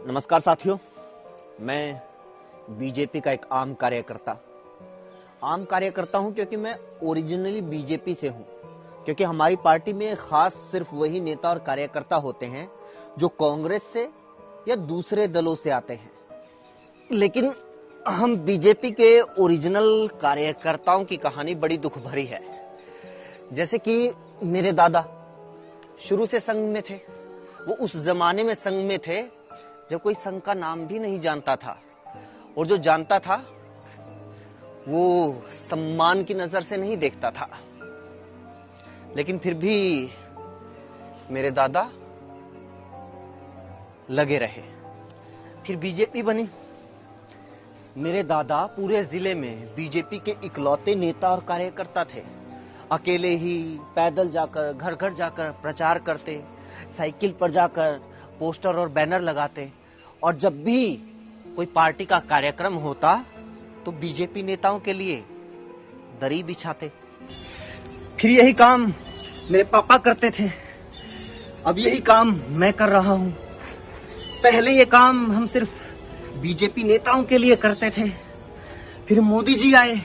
नमस्कार साथियों, मैं बीजेपी का एक आम कार्यकर्ता हूं क्योंकि मैं ओरिजिनली बीजेपी से हूं। क्योंकि हमारी पार्टी में खास सिर्फ वही नेता और कार्यकर्ता होते हैं जो कांग्रेस से या दूसरे दलों से आते हैं। लेकिन हम बीजेपी के ओरिजिनल कार्यकर्ताओं की कहानी बड़ी दुख भरी है। जैसे कि मेरे दादा शुरू से संघ में थे। वो उस जमाने में संघ में थे जब कोई संघ का नाम भी नहीं जानता था, और जो जानता था वो सम्मान की नजर से नहीं देखता था। लेकिन फिर भी मेरे दादा लगे रहे। फिर बीजेपी बनी। मेरे दादा पूरे जिले में बीजेपी के इकलौते नेता और कार्यकर्ता थे। अकेले ही पैदल जाकर, घर घर जाकर प्रचार करते, साइकिल पर जाकर पोस्टर और बैनर लगाते, और जब भी कोई पार्टी का कार्यक्रम होता तो बीजेपी नेताओं के लिए दरी बिछाते। फिर यही काम मेरे पापा करते थे, अब यही काम मैं कर रहा हूं। पहले ये काम हम सिर्फ बीजेपी नेताओं के लिए करते थे, फिर मोदी जी आए,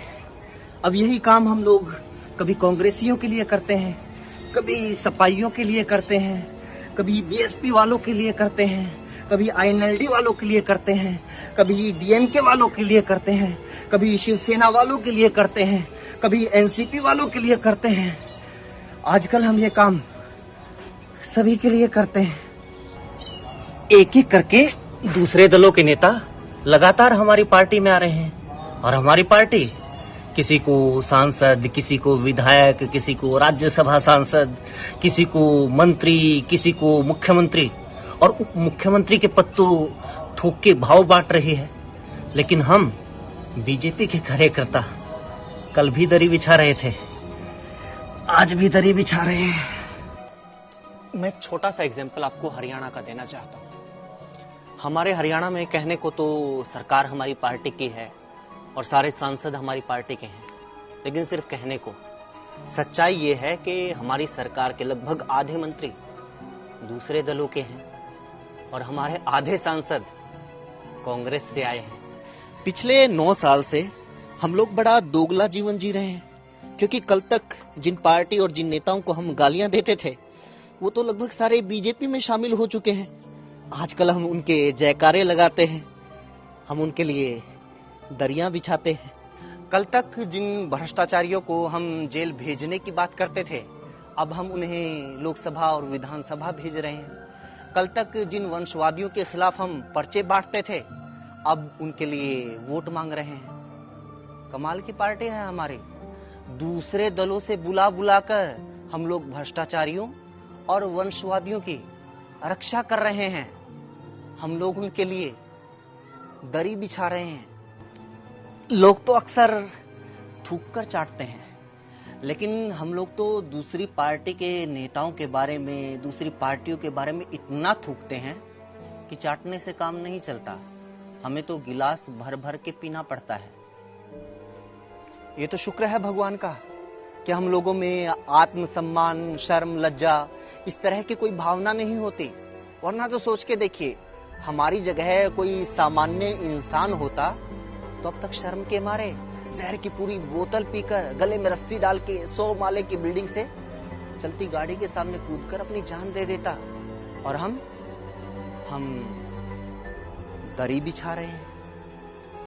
अब यही काम हम लोग कभी कांग्रेसियों के लिए करते हैं, कभी सपाइयों के लिए करते हैं, कभी बीएसपी वालों के लिए करते हैं, कभी आईएनएलडी वालों के लिए करते हैं, कभी डीएमके वालों के लिए करते हैं, कभी शिवसेना वालों के लिए करते हैं, कभी एनसीपी वालों के लिए करते हैं। आजकल हम ये काम सभी के लिए करते हैं। एक एक करके दूसरे दलों के नेता लगातार हमारी पार्टी में आ रहे हैं, और हमारी पार्टी किसी को सांसद, किसी को विधायक, किसी को राज्यसभा सांसद, किसी को मंत्री, किसी को मुख्यमंत्री और उप मुख्यमंत्री के पद तो थोक के भाव बांट रही है। लेकिन हम बीजेपी के कार्यकर्ता कल भी दरी बिछा रहे थे, आज भी दरी बिछा रहे हैं। मैं छोटा सा एग्जांपल आपको हरियाणा का देना चाहता हूँ। हमारे हरियाणा में कहने को तो सरकार हमारी पार्टी की है और सारे सांसद हमारी पार्टी के हैं, लेकिन सिर्फ कहने को। सच्चाई ये है कि हमारी सरकार के लगभग आधे मंत्री दूसरे दलों के हैं और हमारे आधे सांसद कांग्रेस से आए हैं। पिछले 9 साल से हम लोग बड़ा दोगला जीवन जी रहे हैं, क्योंकि कल तक जिन पार्टी और जिन नेताओं को हम गालियां देते थे वो तो लगभग सारे बीजेपी में शामिल हो चुके हैं। आजकल हम उनके जयकारे लगाते हैं, हम उनके लिए दरियां बिछाते हैं। कल तक जिन भ्रष्टाचारियों को हम जेल भेजने की बात करते थे, अब हम उन्हें लोकसभा और विधानसभा भेज रहे हैं। कल तक जिन वंशवादियों के खिलाफ हम पर्चे बांटते थे, अब उनके लिए वोट मांग रहे हैं। कमाल की पार्टी है हमारी। दूसरे दलों से बुला बुलाकर हम लोग भ्रष्टाचारियों और वंशवादियों की रक्षा कर रहे हैं। हम लोग उनके लिए दरी बिछा रहे हैं। लोग तो अक्सर थूक कर चाटते हैं, लेकिन हम लोग तो दूसरी पार्टी के नेताओं के बारे में, दूसरी पार्टियों के बारे में इतना थूकते हैं कि चाटने से काम नहीं चलता। हमें तो गिलास भर भर के पीना पड़ता है। ये तो शुक्र है भगवान का कि हम लोगों में आत्मसम्मान, शर्म, लज्जा इस तरह की कोई भावना नहीं होती। वरना तो सोच के देखिए, हमारी जगह कोई सामान्य इंसान होता तो अब तक शर्म के मारे जहर की पूरी बोतल पीकर, गले में रस्सी डाल के 100 माले की बिल्डिंग से चलती गाड़ी के सामने कूदकर अपनी जान दे देता। और हम दरी बिछा रहे हैं।